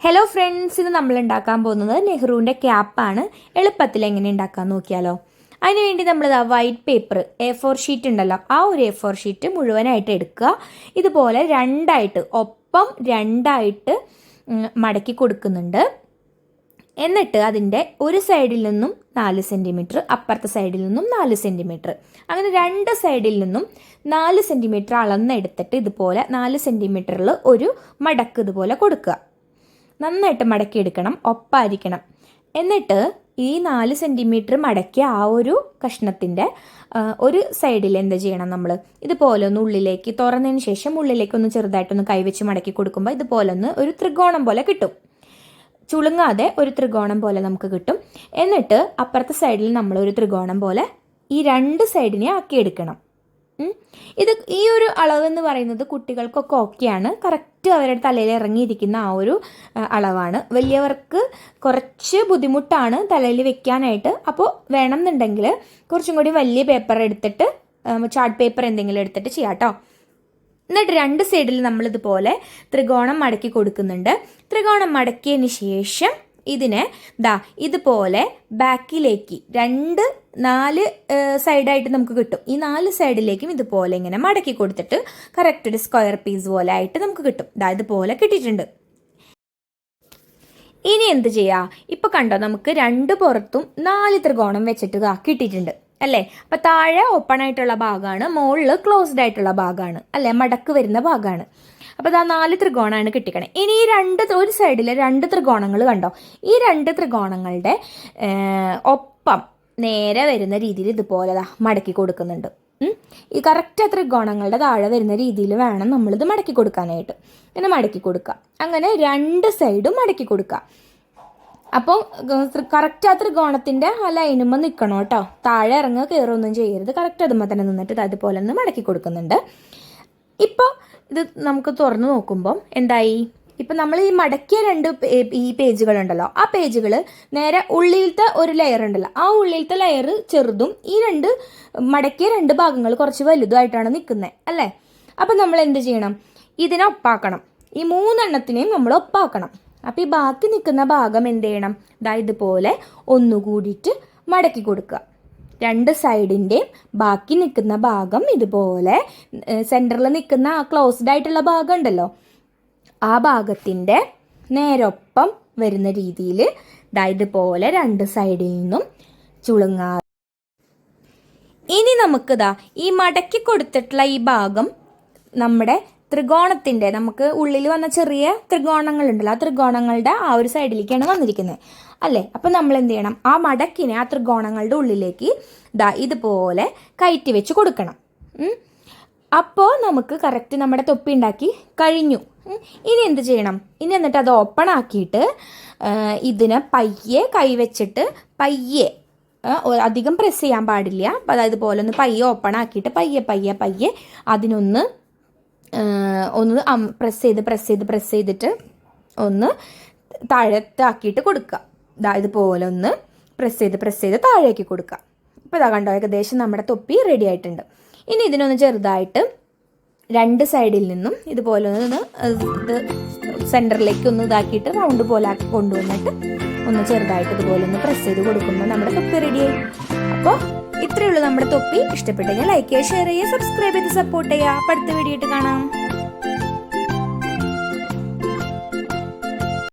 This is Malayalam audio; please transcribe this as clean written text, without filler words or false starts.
ഹലോ ഫ്രണ്ട്സ്, ഇന്ന് നമ്മൾ ഉണ്ടാക്കാൻ പോകുന്നത് നെഹ്റുവിൻ്റെ ക്യാപ്പാണ്. എളുപ്പത്തിൽ എങ്ങനെ ഉണ്ടാക്കാൻ നോക്കിയാലോ. അതിനുവേണ്ടി നമ്മൾ വൈറ്റ് പേപ്പർ A4 ഷീറ്റ് ഉണ്ടല്ലോ, ആ ഒരു A4 ഷീറ്റ് മുഴുവനായിട്ട് എടുക്കുക. ഇതുപോലെ ഒപ്പം രണ്ടായിട്ട് മടക്കി കൊടുക്കുന്നുണ്ട്. എന്നിട്ട് അതിൻ്റെ ഒരു സൈഡിൽ നിന്നും 4 സെൻറ്റിമീറ്റർ, അപ്പുറത്തെ സൈഡിൽ നിന്നും 4 സെൻറ്റിമീറ്റർ, അങ്ങനെ രണ്ട് സൈഡിൽ നിന്നും 4 സെൻറ്റിമീറ്റർ അളന്നെടുത്തിട്ട് ഇതുപോലെ 4 സെൻറ്റിമീറ്ററിൽ ഒരു മടക്ക് ഇതുപോലെ കൊടുക്കുക. നന്നായിട്ട് മടക്കിയെടുക്കണം, ഒപ്പായിരിക്കണം. എന്നിട്ട് ഈ 4 സെൻറ്റിമീറ്റർ മടക്കിയ ആ ഒരു കഷ്ണത്തിൻ്റെ ഒരു സൈഡിൽ എന്ത് ചെയ്യണം, നമ്മൾ ഇതുപോലെ ഒന്ന് ഉള്ളിലേക്ക് തുറന്നതിന് ശേഷം ഉള്ളിലേക്കൊന്ന് ചെറുതായിട്ടൊന്ന് കൈവച്ച് മടക്കി കൊടുക്കുമ്പോൾ ഇതുപോലെ ഒന്ന് ഒരു ത്രികോണം പോലെ കിട്ടും. ചുളുങ്ങാതെ ഒരു ത്രികോണം പോലെ നമുക്ക് കിട്ടും. എന്നിട്ട് അപ്പുറത്തെ സൈഡിൽ നമ്മൾ ഒരു ത്രികോണം പോലെ ഈ രണ്ട് സൈഡിനെ ആക്കിയെടുക്കണം. ഈ ഒരു അളവെന്ന് പറയുന്നത് കുട്ടികൾക്കൊക്കെ ഓക്കെയാണ്, കറക്റ്റ് അവരുടെ തലയിൽ ഇറങ്ങിയിരിക്കുന്ന ആ ഒരു അളവാണ്. വലിയവർക്ക് കുറച്ച് ബുദ്ധിമുട്ടാണ് തലയിൽ വെക്കാനായിട്ട്. അപ്പോൾ വേണമെന്നുണ്ടെങ്കിൽ കുറച്ചും കൂടി വലിയ പേപ്പർ എടുത്തിട്ട്, ചാർട്ട് പേപ്പർ എന്തെങ്കിലും എടുത്തിട്ട് ചെയ്യാം കേട്ടോ. എന്നിട്ട് രണ്ട് സൈഡിൽ നമ്മളിതുപോലെ ത്രികോണം മടക്കി കൊടുക്കുന്നുണ്ട്. ത്രികോണം മടക്കിയതിന് ശേഷം ഇതിനെ ഇതുപോലെ ബാക്കിലേക്ക് 4 സൈഡായിട്ട് നമുക്ക് കിട്ടും. ഈ 4 സൈഡിലേക്കും ഇതുപോലെ ഇങ്ങനെ മടക്കി കൊടുത്തിട്ട് കറക്റ്റ് ഒരു സ്ക്വയർ പീസ് പോലെ ആയിട്ട് നമുക്ക് കിട്ടും. ഇതുപോലെ കിട്ടിയിട്ടുണ്ട്. ഇനി എന്ത് ചെയ്യാം, ഇപ്പം കണ്ടോ, നമുക്ക് രണ്ട് പുറത്തും 4 ത്രികോണം വെച്ചിട്ട് കിട്ടിയിട്ടുണ്ട് അല്ലേ. അപ്പം താഴെ ഓപ്പൺ ആയിട്ടുള്ള ഭാഗമാണ്, മുകളിൽ ക്ലോസ്ഡ് ആയിട്ടുള്ള ഭാഗമാണ് അല്ലേ, മടക്ക് വരുന്ന ഭാഗമാണ്. അപ്പോൾ 4 ത്രികോണമാണ് കിട്ടിക്കണേ. ഇനി ഈ ഒരു സൈഡിലെ 2 ത്രികോണങ്ങൾ കണ്ടോ, ഈ 2 ത്രികോണങ്ങളുടെ ഒപ്പം നേരെ വരുന്ന രീതിയിൽ ഇതുപോലെ മടക്കി കൊടുക്കുന്നുണ്ട്. ഈ കറക്റ്റ് ആ ത്രികോണങ്ങളുടെ താഴെ വരുന്ന രീതിയിൽ വേണം നമ്മളിത് മടക്കി കൊടുക്കാനായിട്ട്. ഇങ്ങനെ മടക്കി കൊടുക്കുക, അങ്ങനെ 2 സൈഡും മടക്കി കൊടുക്കുക. അപ്പോൾ കറക്റ്റ് ആ ത്രികോണത്തിൻ്റെ ആ ലൈനുമ്പോൾ നിൽക്കണം കേട്ടോ, താഴെ ഇറങ്ങുക കയറുകയൊന്നും ചെയ്യരുത്. കറക്റ്റ് അതുമ്പോൾ തന്നെ നിന്നിട്ട് അതുപോലെ ഒന്ന് മടക്കി കൊടുക്കുന്നുണ്ട്. ഇപ്പോൾ ഇത് നമുക്ക് തുറന്ന് നോക്കുമ്പോൾ എന്തായി, ഇപ്പം നമ്മൾ ഈ മടക്കിയ ഈ പേജുകളുണ്ടല്ലോ, ആ പേജുകൾ നേരെ ഉള്ളിലത്തെ ഒരു ലെയർ ഉണ്ടല്ലോ, ആ ഉള്ളിലത്തെ ലെയർ ചെറുതും ഈ മടക്കിയ 2 ഭാഗങ്ങൾ കുറച്ച് വലുതുമായിട്ടാണ് നിൽക്കുന്നത് അല്ലേ. അപ്പം നമ്മൾ എന്ത് ചെയ്യണം, ഇതിനെ ഒപ്പാക്കണം. ഈ 3 എണ്ണത്തിനെയും നമ്മൾ ഒപ്പാക്കണം. അപ്പോൾ ഈ ബാക്കി നിൽക്കുന്ന ഭാഗം എന്ത് ചെയ്യണം, ഇതുപോലെ ഒന്നുകൂടിയിട്ട് മടക്കി കൊടുക്കുക. 2 സൈഡിൻ്റെയും ബാക്കി നിൽക്കുന്ന ഭാഗം ഇതുപോലെ സെൻറ്ററിൽ നിൽക്കുന്ന ആ ക്ലോസ്ഡ് ആയിട്ടുള്ള ഭാഗം ഉണ്ടല്ലോ, ആ ഭാഗത്തിൻ്റെ നേരൊപ്പം വരുന്ന രീതിയിൽ ഇതുപോലെ 2 സൈഡിൽ നിന്നും ചുളുങ്ങാ. ഇനി നമുക്ക് ഈ മടക്കി കൊടുത്തിട്ടുള്ള ഈ ഭാഗം നമ്മുടെ ത്രികോണത്തിൻ്റെ, നമുക്ക് ഉള്ളിൽ വന്ന ചെറിയ ത്രികോണങ്ങളുണ്ടല്ലോ, ആ ത്രികോണങ്ങളുടെ ആ ഒരു സൈഡിലേക്കാണ് വന്നിരിക്കുന്നത് അല്ലേ. അപ്പം നമ്മൾ എന്ത് ചെയ്യണം, ആ മടക്കിനെ ആ ത്രികോണങ്ങളുടെ ഉള്ളിലേക്ക് ഇതുപോലെ കയറ്റി വെച്ച് കൊടുക്കണം. അപ്പോൾ നമുക്ക് കറക്റ്റ് നമ്മുടെ തൊപ്പി ഉണ്ടാക്കി കഴിഞ്ഞു. ഇനി എന്ത് ചെയ്യണം, ഇനി എന്നിട്ട് അത് ഓപ്പൺ ആക്കിയിട്ട് ഇതിനെ പയ്യെ കൈവച്ചിട്ട് പയ്യെ, അധികം പ്രസ് ചെയ്യാൻ പാടില്ല. അപ്പോൾ അതായത് പോലെ ഒന്ന് പയ്യെ ഓപ്പൺ ആക്കിയിട്ട് പയ്യെ അതിനൊന്ന് പ്രസ് ചെയ്തിട്ട് ഒന്ന് താഴത്താക്കിയിട്ട് കൊടുക്കുക. ഇതുപോലെ ഒന്ന് പ്രസ് ചെയ്ത് താഴേക്ക് കൊടുക്കുക. ഇപ്പോൾ കണ്ടോ, ഏകദേശം നമ്മുടെ തൊപ്പി റെഡി ആയിട്ടുണ്ട്. ഇനി ഇതിനൊന്ന് ചെറുതായിട്ട് 2 സൈഡിൽ നിന്നും ഇതുപോലെ ഒന്ന് സെൻറ്ററിലേക്ക് ഒന്ന് ഇതാക്കിയിട്ട് റൗണ്ട് പോലെ ആക്കി കൊണ്ടുവന്നിട്ട് ഒന്ന് ചെറുതായിട്ട് ഇതുപോലെ ഒന്ന് പ്രസ് ചെയ്ത് കൊടുക്കുമ്പോൾ നമ്മുടെ തൊപ്പി റെഡിയായി. അപ്പോൾ ഇത്രയേ ഉള്ളൂ നമ്മുടെ തൊപ്പി. ഇഷ്ടപ്പെട്ടെങ്കിൽ ലൈക്ക് ചെയ്യുക, ഷെയർ ചെയ്യുക, സബ്സ്ക്രൈബ് ചെയ്ത് സപ്പോർട്ട് ചെയ്യുക. അടുത്ത വീഡിയോ ആയിട്ട് കാണാം.